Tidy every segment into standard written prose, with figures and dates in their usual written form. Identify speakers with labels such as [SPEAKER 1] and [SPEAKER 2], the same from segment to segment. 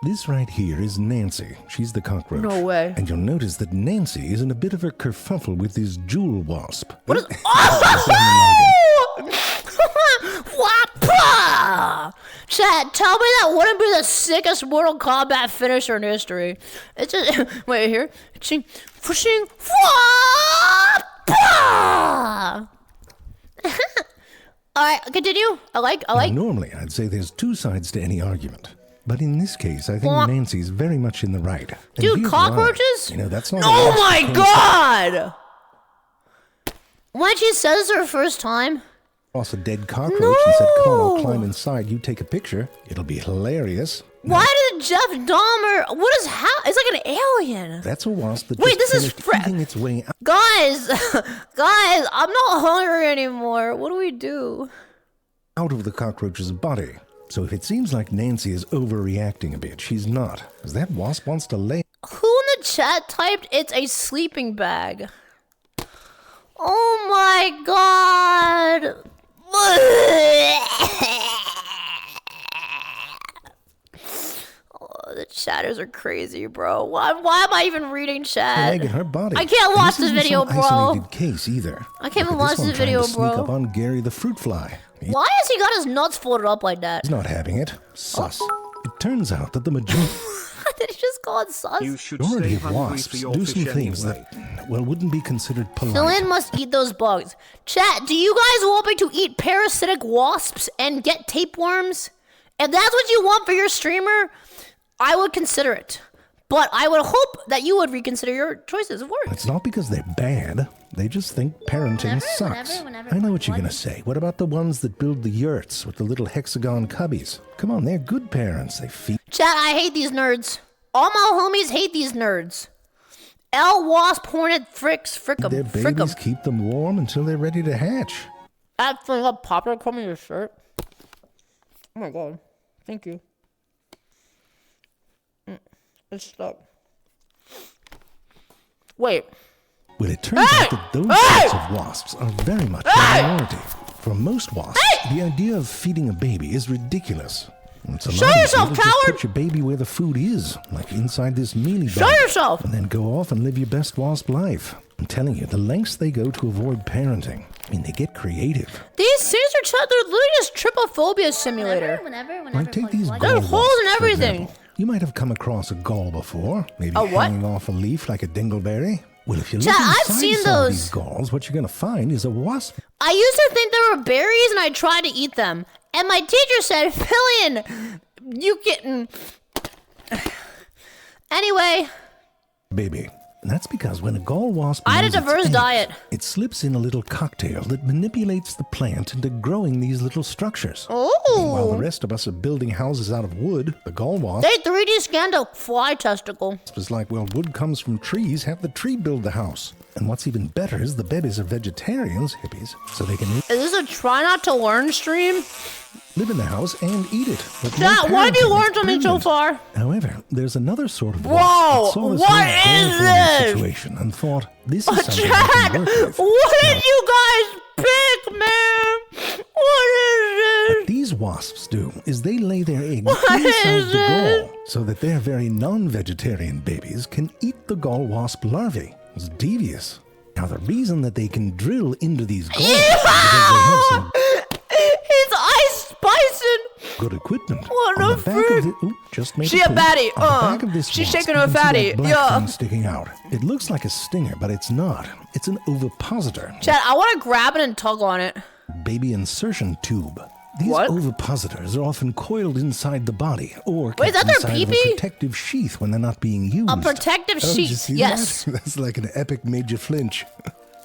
[SPEAKER 1] This right here is Nancy. She's the cockroach.
[SPEAKER 2] No way.
[SPEAKER 1] And you'll notice that Nancy is in a bit of a kerfuffle with this jewel wasp.
[SPEAKER 2] What is... Oh! Whoppa! Chat, tell me that wouldn't be the sickest Mortal Kombat finisher in history. It's just... Wait, here. Pushing... Whoppa! Alright, continue. I like.
[SPEAKER 1] Now, normally, I'd say there's two sides to any argument. But in this case, I think Nancy's very much in the right. And
[SPEAKER 2] dude, cockroaches?
[SPEAKER 1] You know, that's not
[SPEAKER 2] oh my god! When she says her first time...
[SPEAKER 1] Lost a dead cockroach and said, come on, I'll climb inside, you take a picture. It'll be hilarious.
[SPEAKER 2] Why did Jeff Dahmer... What is how? It's like an alien.
[SPEAKER 1] That's a wasp that
[SPEAKER 2] Wait,
[SPEAKER 1] just
[SPEAKER 2] this is
[SPEAKER 1] eating its way out.
[SPEAKER 2] Guys, I'm not hungry anymore. What do we do?
[SPEAKER 1] Out of the cockroach's body. So if it seems like Nancy is overreacting a bit, she's not. Because that wasp wants to lay...
[SPEAKER 2] Who in the chat typed it's a sleeping bag? Oh my god. Oh, the chatters are crazy, bro. Why am I even reading chat?
[SPEAKER 1] Leg in her body.
[SPEAKER 2] I can't watch this video, bro.
[SPEAKER 1] Isolated case either.
[SPEAKER 2] I can't even watch this video, bro.
[SPEAKER 1] Sneak up on Gary the fruit fly.
[SPEAKER 2] Why has he got his nuts folded up like that?
[SPEAKER 1] He's not having it. Sus. It turns out that the majority...
[SPEAKER 2] Did he just call it sus?
[SPEAKER 3] You should
[SPEAKER 1] majority
[SPEAKER 3] stay
[SPEAKER 1] of wasps do some things that, well, wouldn't be considered polite.
[SPEAKER 2] Filian must eat those bugs. Chat, do you guys want me to eat parasitic wasps and get tapeworms? If that's what you want for your streamer, I would consider it. But I would hope that you would reconsider your choices of words.
[SPEAKER 1] It's not because they're bad. They just think parenting sucks. I know what you're going to say. What about the ones that build the yurts with the little hexagon cubbies? Come on, they're good parents. They feed...
[SPEAKER 2] Chat, I hate these nerds. All my homies hate these nerds. Wasp, Hornet, Frickum.
[SPEAKER 1] Their babies keep them warm until they're ready to hatch.
[SPEAKER 2] That thing up popular coming your shirt. Oh my god. Thank you. It's stuck. Wait.
[SPEAKER 1] Well, it turns out that those types of wasps are very much a minority. For most wasps, the idea of feeding a baby is ridiculous.
[SPEAKER 2] Show yourself,
[SPEAKER 1] just
[SPEAKER 2] coward!
[SPEAKER 1] put your baby where the food is, like inside this mealy bag.
[SPEAKER 2] Show yourself!
[SPEAKER 1] And then go off and live your best wasp life. I'm telling you, the lengths they go to avoid parenting. I mean, they get creative.
[SPEAKER 2] These things are they're literally just trypophobia simulator.
[SPEAKER 1] Like, take these
[SPEAKER 2] There's
[SPEAKER 1] gall
[SPEAKER 2] holes in
[SPEAKER 1] wasps, for
[SPEAKER 2] everything.
[SPEAKER 1] example. You might have come across a gall before, maybe
[SPEAKER 2] A what?
[SPEAKER 1] hanging off a leaf like a dingleberry. Well, if you look
[SPEAKER 2] Chat, I've
[SPEAKER 1] inside
[SPEAKER 2] seen
[SPEAKER 1] some of
[SPEAKER 2] those.
[SPEAKER 1] these galls, what you're going to find is a wasp.
[SPEAKER 2] I used to think they were berries and I tried to eat them. And my teacher said, Filian, you getting... Anyway.
[SPEAKER 1] Baby. And that's because when a gall wasp
[SPEAKER 2] I had a
[SPEAKER 1] lays its
[SPEAKER 2] diverse
[SPEAKER 1] eggs,
[SPEAKER 2] diet.
[SPEAKER 1] It slips in a little cocktail that manipulates the plant into growing these little structures. While the
[SPEAKER 2] Oh.
[SPEAKER 1] rest of us are building houses out of wood, the gall wasp
[SPEAKER 2] They 3D scanned a fly testicle.
[SPEAKER 1] is like, well, wood comes from trees, have the tree build the house. And what's even better is the babies are vegetarians, hippies, so they can
[SPEAKER 2] Is this a try not to learn stream?
[SPEAKER 1] live in the house and eat it. But
[SPEAKER 2] Chat, why do you learn something so
[SPEAKER 1] brilliant.
[SPEAKER 2] far?
[SPEAKER 1] However, there's another sort of
[SPEAKER 2] Whoa,
[SPEAKER 1] wasp that saw this
[SPEAKER 2] what
[SPEAKER 1] whole
[SPEAKER 2] is
[SPEAKER 1] gall forming
[SPEAKER 2] this?
[SPEAKER 1] situation and thought, this is something
[SPEAKER 2] Chat,
[SPEAKER 1] I can work with.
[SPEAKER 2] what did you guys pick, man? What is this?
[SPEAKER 1] These wasps do is they lay their eggs
[SPEAKER 2] What
[SPEAKER 1] inside
[SPEAKER 2] is
[SPEAKER 1] the
[SPEAKER 2] it?
[SPEAKER 1] gall so that their very non-vegetarian babies can eat the gall wasp larvae. It's devious. Now, the reason that they can drill into these galls is because they have some
[SPEAKER 2] His eyes spicing.
[SPEAKER 1] good equipment.
[SPEAKER 2] What
[SPEAKER 1] On
[SPEAKER 2] a
[SPEAKER 1] the back of
[SPEAKER 2] freak.
[SPEAKER 1] the, ooh, just made
[SPEAKER 2] She
[SPEAKER 1] a
[SPEAKER 2] a
[SPEAKER 1] poop.
[SPEAKER 2] baddie,
[SPEAKER 1] On the back of this
[SPEAKER 2] she's
[SPEAKER 1] wasp,
[SPEAKER 2] shaking
[SPEAKER 1] you
[SPEAKER 2] her
[SPEAKER 1] can see
[SPEAKER 2] fatty,
[SPEAKER 1] that black
[SPEAKER 2] yeah.
[SPEAKER 1] thing sticking out. It looks like a stinger, but it's not. It's an ovipositor.
[SPEAKER 2] Chat, I want to grab it and tug on it.
[SPEAKER 1] Baby insertion tube. These
[SPEAKER 2] What?
[SPEAKER 1] ovipositors are often coiled inside the body or
[SPEAKER 2] Wait, is
[SPEAKER 1] kept
[SPEAKER 2] that their
[SPEAKER 1] inside of a
[SPEAKER 2] pee-pee?
[SPEAKER 1] protective sheath when they're not being used.
[SPEAKER 2] A protective
[SPEAKER 1] Oh, did you
[SPEAKER 2] sheath,
[SPEAKER 1] see
[SPEAKER 2] yes.
[SPEAKER 1] that? That's like an epic made you flinch.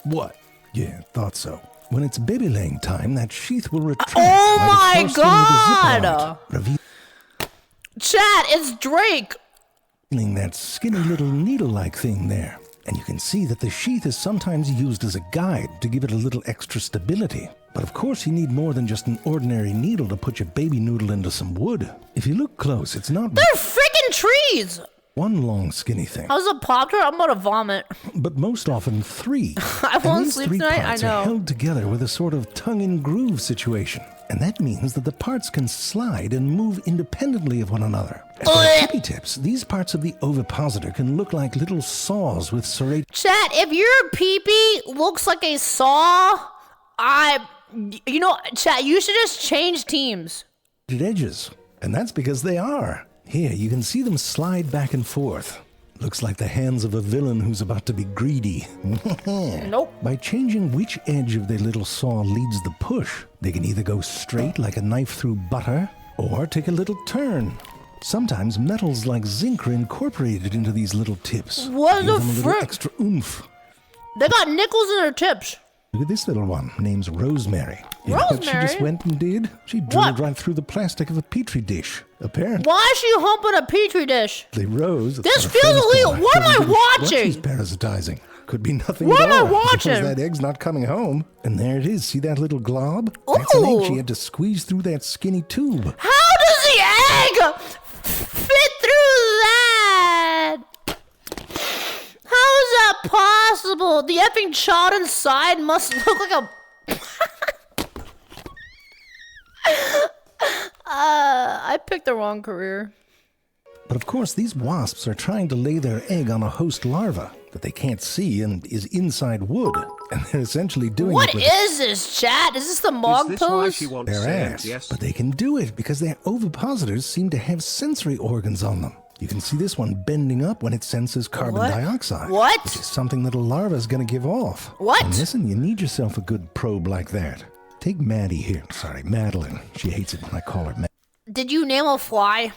[SPEAKER 1] What? Yeah, thought so. When it's baby laying time, that sheath will retract.
[SPEAKER 2] Oh
[SPEAKER 1] like a
[SPEAKER 2] my
[SPEAKER 1] foreskin with a zipper
[SPEAKER 2] God!
[SPEAKER 1] on it, revealing
[SPEAKER 2] Chat, it's Drake.
[SPEAKER 1] that skinny little needle-like thing there. And you can see that the sheath is sometimes used as a guide to give it a little extra stability. But of course you need more than just an ordinary needle to put your baby noodle into some wood. If you look close, it's not...
[SPEAKER 2] They're freaking trees.
[SPEAKER 1] One long skinny thing.
[SPEAKER 2] How's a Pop-Tart? I'm gonna vomit.
[SPEAKER 1] But most often 3.
[SPEAKER 2] I
[SPEAKER 1] And
[SPEAKER 2] won't
[SPEAKER 1] these
[SPEAKER 2] sleep
[SPEAKER 1] 3
[SPEAKER 2] tonight, I
[SPEAKER 1] parts
[SPEAKER 2] know.
[SPEAKER 1] are held together with a sort of tongue-in-groove situation. And that means that the parts can slide and move independently of one another. As for the tippy tips, these parts of the ovipositor can look like little saws with serrated
[SPEAKER 2] Chat, if your pee-pee looks like a saw, chat, you should just change teams.
[SPEAKER 1] edges. And that's because they are. Here, you can see them slide back and forth. Looks like the hands of a villain who's about to be greedy.
[SPEAKER 2] Nope.
[SPEAKER 1] By changing which edge of their little saw leads the push, they can either go straight like a knife through butter, or take a little turn. Sometimes metals like zinc are incorporated into these little tips.
[SPEAKER 2] What
[SPEAKER 1] Give
[SPEAKER 2] the
[SPEAKER 1] them a little
[SPEAKER 2] frick?
[SPEAKER 1] extra oomph.
[SPEAKER 2] They got nickels in their tips.
[SPEAKER 1] Look at this little one. Name's Rosemary. You know what she
[SPEAKER 2] Rosemary?
[SPEAKER 1] just went and did? She drilled
[SPEAKER 2] What?
[SPEAKER 1] right through the plastic of a petri dish. Apparently.
[SPEAKER 2] Why is she humping a petri dish?
[SPEAKER 1] Rose. that's
[SPEAKER 2] This
[SPEAKER 1] what her
[SPEAKER 2] feels
[SPEAKER 1] friends
[SPEAKER 2] illegal.
[SPEAKER 1] call her.
[SPEAKER 2] What am I
[SPEAKER 1] Doesn't give a shit what
[SPEAKER 2] watching?
[SPEAKER 1] She's parasitizing. Could be nothing
[SPEAKER 2] What
[SPEAKER 1] at
[SPEAKER 2] am I
[SPEAKER 1] all. Suppose
[SPEAKER 2] watching?
[SPEAKER 1] that egg's not coming home. And there it is. See that little glob? That's an egg
[SPEAKER 2] Ooh.
[SPEAKER 1] she had to squeeze through that skinny tube.
[SPEAKER 2] How does the egg fit through that? How is that possible? The effing child inside must look like a... I picked the wrong career.
[SPEAKER 1] But of course, these wasps are trying to lay their egg on a host larva that they can't see and is inside wood. And they're essentially doing
[SPEAKER 2] What
[SPEAKER 1] it with
[SPEAKER 2] is this, chat? Is this the mog
[SPEAKER 3] Is this why
[SPEAKER 2] pose?
[SPEAKER 3] she wants
[SPEAKER 1] their
[SPEAKER 3] sand?
[SPEAKER 1] ass.
[SPEAKER 3] Yes.
[SPEAKER 1] But they can do it because their ovipositors seem to have sensory organs on them. You can see this one bending up when it senses carbon
[SPEAKER 2] What?
[SPEAKER 1] dioxide.
[SPEAKER 2] What?
[SPEAKER 1] Which is something that a larva is going to give off.
[SPEAKER 2] What?
[SPEAKER 1] And listen, you need yourself a good probe like that. Take Maddie here. Sorry, Madeline. She hates it when I call her
[SPEAKER 2] Did you name a fly?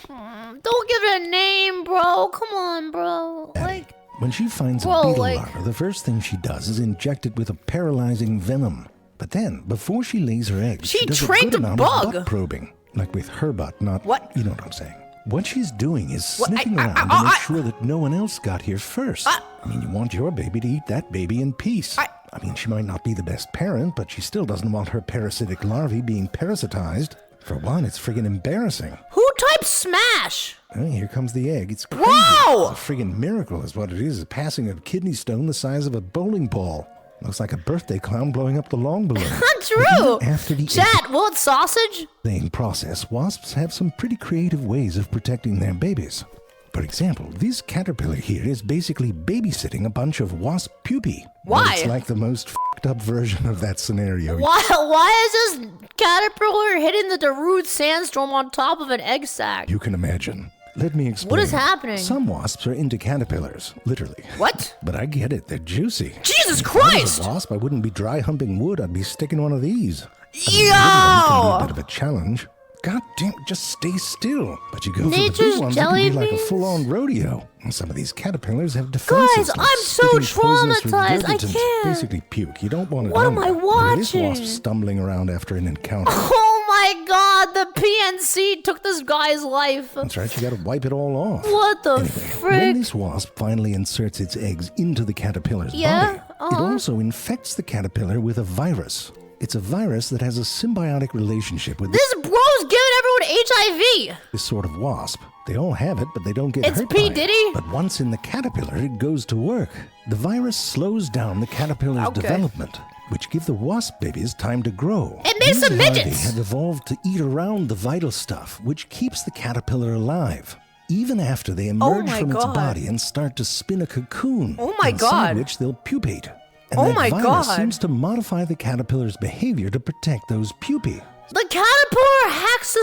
[SPEAKER 2] Don't give it a name, bro. Come on, bro.
[SPEAKER 1] Maddie. When she finds
[SPEAKER 2] Bro,
[SPEAKER 1] a beetle
[SPEAKER 2] like-
[SPEAKER 1] larva, the first thing she does is inject it with a paralyzing venom. But then, before she lays her eggs,
[SPEAKER 2] She
[SPEAKER 1] does
[SPEAKER 2] trained
[SPEAKER 1] a good
[SPEAKER 2] a
[SPEAKER 1] amount
[SPEAKER 2] bug.
[SPEAKER 1] of butt probing. Like with her butt, not...
[SPEAKER 2] What?
[SPEAKER 1] You know what I'm saying. What she's doing is
[SPEAKER 2] What?
[SPEAKER 1] sniffing
[SPEAKER 2] I-
[SPEAKER 1] around
[SPEAKER 2] I-
[SPEAKER 1] to make
[SPEAKER 2] I-
[SPEAKER 1] sure that no one else got here first. I mean, you want your baby to eat that baby in peace. I mean, she might not be the best parent, but she still doesn't want her parasitic larvae being parasitized. For one, it's friggin' embarrassing.
[SPEAKER 2] Who types smash?
[SPEAKER 1] Oh, here comes the egg. It's crazy.
[SPEAKER 2] Whoa!
[SPEAKER 1] It's a friggin' miracle is what it is. It's passing a kidney stone the size of a bowling ball. Looks like a birthday clown blowing up the long balloon.
[SPEAKER 2] Not true.
[SPEAKER 1] But even after the
[SPEAKER 2] Chat, will it sausage?
[SPEAKER 1] egg process, wasps have some pretty creative ways of protecting their babies. For example, this caterpillar here is basically babysitting a bunch of wasp pupae.
[SPEAKER 2] Why?
[SPEAKER 1] It's like the most f***ed up version of that scenario.
[SPEAKER 2] Why is this caterpillar hitting the Darude sandstorm on top of an egg sac?
[SPEAKER 1] You can imagine. Let me explain.
[SPEAKER 2] What is happening?
[SPEAKER 1] Some wasps are into caterpillars, literally.
[SPEAKER 2] What?
[SPEAKER 1] But I get it, they're juicy.
[SPEAKER 2] Jesus
[SPEAKER 1] If I was
[SPEAKER 2] Christ!
[SPEAKER 1] a wasp, I wouldn't be dry humping wood, I'd be sticking one of these. I mean, the
[SPEAKER 2] Yo!
[SPEAKER 1] little one can be a bit of a challenge. God damn, just stay still. But you go for the
[SPEAKER 2] Nature's
[SPEAKER 1] big ones, it can be
[SPEAKER 2] jelly
[SPEAKER 1] like a
[SPEAKER 2] beans?
[SPEAKER 1] full-on rodeo. And some of these caterpillars have defenses.
[SPEAKER 2] Guys,
[SPEAKER 1] like
[SPEAKER 2] I'm so
[SPEAKER 1] spitting poisonous
[SPEAKER 2] traumatized, I
[SPEAKER 1] regurgitant.
[SPEAKER 2] can't.
[SPEAKER 1] Basically puke. You don't want it
[SPEAKER 2] What am
[SPEAKER 1] on
[SPEAKER 2] I
[SPEAKER 1] you. Look at this
[SPEAKER 2] watching?
[SPEAKER 1] wasp stumbling around after an encounter.
[SPEAKER 2] Oh my god, the PNC took this guy's life.
[SPEAKER 1] That's right, you gotta wipe it all off.
[SPEAKER 2] What the
[SPEAKER 1] Anyway, when
[SPEAKER 2] frick?
[SPEAKER 1] this wasp finally inserts its eggs into the caterpillar's
[SPEAKER 2] Yeah,
[SPEAKER 1] body, it also infects the caterpillar with a virus. It's a virus that has a symbiotic relationship with
[SPEAKER 2] This bro's giving everyone HIV.
[SPEAKER 1] this sort of wasp. They all have it, but they don't get
[SPEAKER 2] It's
[SPEAKER 1] hurt
[SPEAKER 2] P.
[SPEAKER 1] by
[SPEAKER 2] Diddy?
[SPEAKER 1] it. But once in the caterpillar, it goes to work. The virus slows down the caterpillar's
[SPEAKER 2] Okay.
[SPEAKER 1] development, which give the wasp babies time to grow.
[SPEAKER 2] It makes
[SPEAKER 1] These
[SPEAKER 2] them
[SPEAKER 1] larvae
[SPEAKER 2] midgets.
[SPEAKER 1] have evolved to eat around the vital stuff, which keeps the caterpillar alive. Even after they emerge
[SPEAKER 2] my
[SPEAKER 1] from its
[SPEAKER 2] God.
[SPEAKER 1] body and start to spin a cocoon,
[SPEAKER 2] Oh my
[SPEAKER 1] inside
[SPEAKER 2] God.
[SPEAKER 1] which they'll pupate. And
[SPEAKER 2] Oh
[SPEAKER 1] that
[SPEAKER 2] my
[SPEAKER 1] virus
[SPEAKER 2] God.
[SPEAKER 1] seems to modify the caterpillar's behavior to protect those pupae.
[SPEAKER 2] The caterpillar hacks the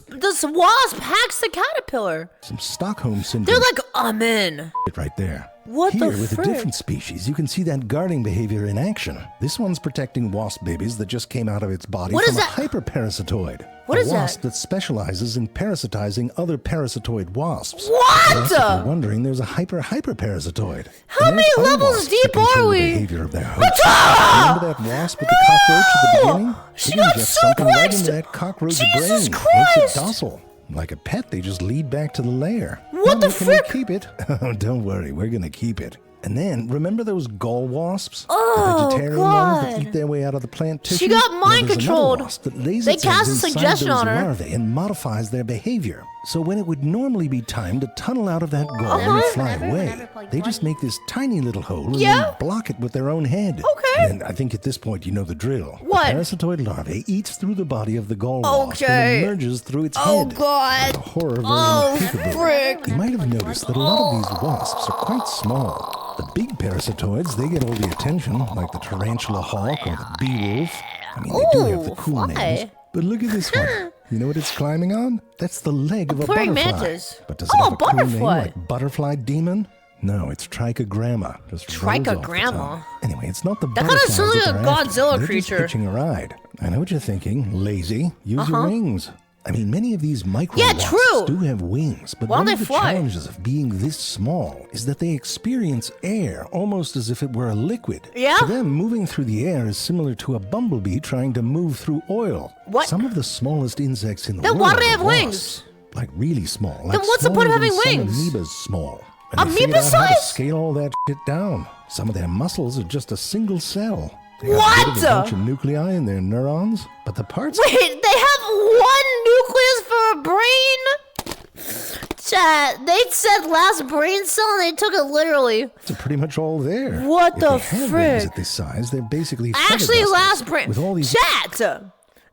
[SPEAKER 2] this wasp hacks the caterpillar.
[SPEAKER 1] Some Stockholm syndrome.
[SPEAKER 2] They're like, I'm in.
[SPEAKER 1] It right there.
[SPEAKER 2] What
[SPEAKER 1] Here,
[SPEAKER 2] the
[SPEAKER 1] with
[SPEAKER 2] frick?
[SPEAKER 1] a different species, you can see that guarding behavior in action. This one's protecting wasp babies that just came out of its body
[SPEAKER 2] What
[SPEAKER 1] from
[SPEAKER 2] is
[SPEAKER 1] a
[SPEAKER 2] that?
[SPEAKER 1] hyperparasitoid.
[SPEAKER 2] What
[SPEAKER 1] a
[SPEAKER 2] is that?
[SPEAKER 1] wasp that specializes in parasitizing other parasitoid wasps.
[SPEAKER 2] What?
[SPEAKER 1] Yes, if you're wondering, there's a hyperparasitoid.
[SPEAKER 2] How
[SPEAKER 1] And there's
[SPEAKER 2] many
[SPEAKER 1] other
[SPEAKER 2] levels
[SPEAKER 1] wasps
[SPEAKER 2] deep
[SPEAKER 1] that control
[SPEAKER 2] are
[SPEAKER 1] the
[SPEAKER 2] we?
[SPEAKER 1] behavior of their host. Remember that wasp with the cockroach at the beginning?
[SPEAKER 2] She
[SPEAKER 1] They can
[SPEAKER 2] got
[SPEAKER 1] get
[SPEAKER 2] so
[SPEAKER 1] something right
[SPEAKER 2] close.
[SPEAKER 1] into that cockroach
[SPEAKER 2] Jesus
[SPEAKER 1] brain. Makes
[SPEAKER 2] Christ.
[SPEAKER 1] it docile. Like a pet, they just lead back to the lair.
[SPEAKER 2] What the
[SPEAKER 1] Mommy, can we
[SPEAKER 2] frick?
[SPEAKER 1] keep it? Oh, don't worry, we're gonna keep it. And then, remember those gall wasps?
[SPEAKER 2] Oh,
[SPEAKER 1] the vegetarian ones that
[SPEAKER 2] God.
[SPEAKER 1] eat their way out of the plant tissue?
[SPEAKER 2] She got mind
[SPEAKER 1] There's
[SPEAKER 2] controlled.
[SPEAKER 1] another wasp that lays
[SPEAKER 2] They
[SPEAKER 1] its eggs
[SPEAKER 2] cast a
[SPEAKER 1] inside
[SPEAKER 2] suggestion
[SPEAKER 1] those
[SPEAKER 2] on her.
[SPEAKER 1] larvae and modifies their behavior. So when it would normally be time to tunnel out of that gall and fly away, they just make this tiny little hole and then block it with their own head.
[SPEAKER 2] Okay.
[SPEAKER 1] And I think at this point you know the drill.
[SPEAKER 2] What?
[SPEAKER 1] The parasitoid larvae eats through the body of the gall wasp
[SPEAKER 2] Okay.
[SPEAKER 1] and emerges through its
[SPEAKER 2] Oh,
[SPEAKER 1] head.
[SPEAKER 2] God.
[SPEAKER 1] A horror version
[SPEAKER 2] Oh,
[SPEAKER 1] of peekaboo.
[SPEAKER 2] frick.
[SPEAKER 1] You might have noticed that a lot of these wasps are quite small. The big parasitoids, they get all the attention, like the tarantula hawk or the bee wolf. I mean, they do have the cool
[SPEAKER 2] fly.
[SPEAKER 1] names. But look at this one. You know what it's climbing on? That's the leg of a
[SPEAKER 2] Praying
[SPEAKER 1] butterfly.
[SPEAKER 2] mantis.
[SPEAKER 1] But does it have a cool name
[SPEAKER 2] butterfly.
[SPEAKER 1] like butterfly demon? No, it's trichogramma. Just rolls off the
[SPEAKER 2] Trichogramma?
[SPEAKER 1] tongue. Anyway, it's not the
[SPEAKER 2] That kinda
[SPEAKER 1] butterflies
[SPEAKER 2] sounds like
[SPEAKER 1] that
[SPEAKER 2] a
[SPEAKER 1] they're after.
[SPEAKER 2] Godzilla
[SPEAKER 1] They're
[SPEAKER 2] creature.
[SPEAKER 1] just hitching a ride. I know what you're thinking. Lazy. Use your wings. I mean, many of these micro
[SPEAKER 2] Yeah,
[SPEAKER 1] wasps
[SPEAKER 2] true.
[SPEAKER 1] do have wings, but
[SPEAKER 2] Why don't
[SPEAKER 1] one of
[SPEAKER 2] they
[SPEAKER 1] the
[SPEAKER 2] fly?
[SPEAKER 1] challenges of being this small is that they experience air almost as if it were a liquid.
[SPEAKER 2] Yeah?
[SPEAKER 1] For them, moving through the air is similar to a bumblebee trying to move through oil.
[SPEAKER 2] What?
[SPEAKER 1] Some of the smallest insects in the
[SPEAKER 2] Then
[SPEAKER 1] world
[SPEAKER 2] why do they
[SPEAKER 1] are
[SPEAKER 2] have wings?
[SPEAKER 1] wasps. Like really small. Like
[SPEAKER 2] Then what's the point of
[SPEAKER 1] smaller than
[SPEAKER 2] having wings?
[SPEAKER 1] Some amoebas small. And they
[SPEAKER 2] Amoeba
[SPEAKER 1] figured out how to
[SPEAKER 2] size?
[SPEAKER 1] scale all that shit down. Some of their muscles are just a single cell. They have
[SPEAKER 2] What?
[SPEAKER 1] a bit of a bunch of nuclei in their neurons, but the parts
[SPEAKER 2] Wait, they have one nucleus for a brain? Chat, they said last brain cell and they took it literally.
[SPEAKER 1] are pretty much all there.
[SPEAKER 2] What
[SPEAKER 1] If
[SPEAKER 2] the
[SPEAKER 1] they have wings
[SPEAKER 2] frick?
[SPEAKER 1] at this size, they're basically feather
[SPEAKER 2] Actually,
[SPEAKER 1] dusters
[SPEAKER 2] last brain.
[SPEAKER 1] with all these
[SPEAKER 2] Chat,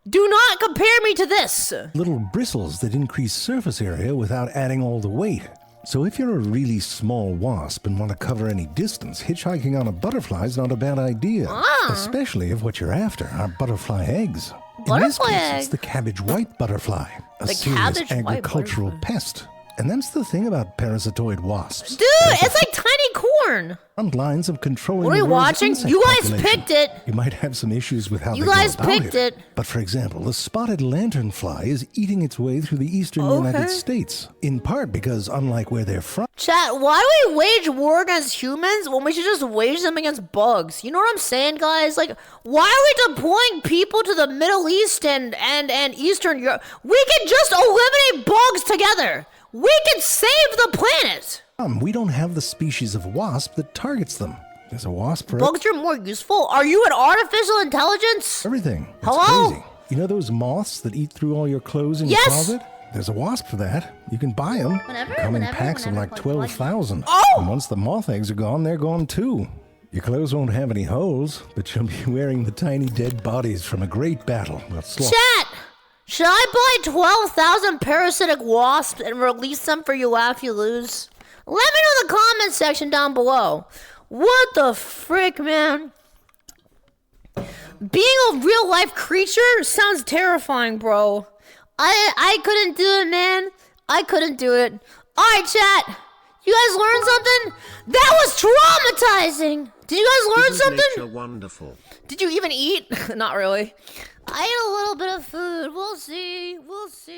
[SPEAKER 2] do not compare me to this.
[SPEAKER 1] little bristles that increase surface area without adding all the weight. So if you're a really small wasp and want to cover any distance, hitchhiking on a butterfly is not a bad idea. Especially if what you're after are butterfly eggs. In this
[SPEAKER 2] Butterfly
[SPEAKER 1] case,
[SPEAKER 2] egg?
[SPEAKER 1] it's the cabbage white butterfly, a
[SPEAKER 2] The
[SPEAKER 1] serious
[SPEAKER 2] cabbage white
[SPEAKER 1] agricultural
[SPEAKER 2] butterfly.
[SPEAKER 1] pest. And that's the thing about parasitoid wasps.
[SPEAKER 2] Dude, it's like tiny corn.
[SPEAKER 1] Front lines of controlling
[SPEAKER 2] What are
[SPEAKER 1] the
[SPEAKER 2] you
[SPEAKER 1] world's
[SPEAKER 2] watching?
[SPEAKER 1] insect
[SPEAKER 2] You guys
[SPEAKER 1] population.
[SPEAKER 2] picked it.
[SPEAKER 1] You might have some issues with how
[SPEAKER 2] You
[SPEAKER 1] they go
[SPEAKER 2] guys
[SPEAKER 1] about
[SPEAKER 2] picked it.
[SPEAKER 1] But for example, the spotted lanternfly is eating its way through the eastern United States, in part because unlike where they're from,
[SPEAKER 2] Chat, why do we wage war against humans when we should just wage them against bugs? You know what I'm saying, guys? Like, why are we deploying people to the Middle East and Eastern Europe? We can just eliminate bugs together. We can save the planet.
[SPEAKER 1] we don't have the species of wasp that targets them. There's a wasp for
[SPEAKER 2] Bugs are more useful. Are you an artificial intelligence?
[SPEAKER 1] everything. It's
[SPEAKER 2] Hello?
[SPEAKER 1] crazy. You know those moths that eat through all your clothes in
[SPEAKER 2] Yes.
[SPEAKER 1] your closet? There's a wasp for that. You can buy them.
[SPEAKER 2] Whenever-
[SPEAKER 1] They come in
[SPEAKER 2] whenever-
[SPEAKER 1] packs of
[SPEAKER 2] whenever
[SPEAKER 1] like
[SPEAKER 2] plug-
[SPEAKER 1] 12,000.
[SPEAKER 2] Oh!
[SPEAKER 1] And once the moth eggs are gone, they're gone too. Your clothes won't have any holes, but you'll be wearing the tiny dead bodies from a great battle.
[SPEAKER 2] Chat, should I buy 12,000 parasitic wasps and release them for you laugh you lose? Let me know in the comment section down below. What the frick, man? Being a real life creature sounds terrifying, bro. I couldn't do it, man. I couldn't do it. Alright, chat. You guys learned something? That was traumatizing. Did you guys learn
[SPEAKER 3] Isn't
[SPEAKER 2] something?
[SPEAKER 3] nature wonderful?
[SPEAKER 2] Did you even eat? Not really. I ate a little bit of food. We'll see. We'll see.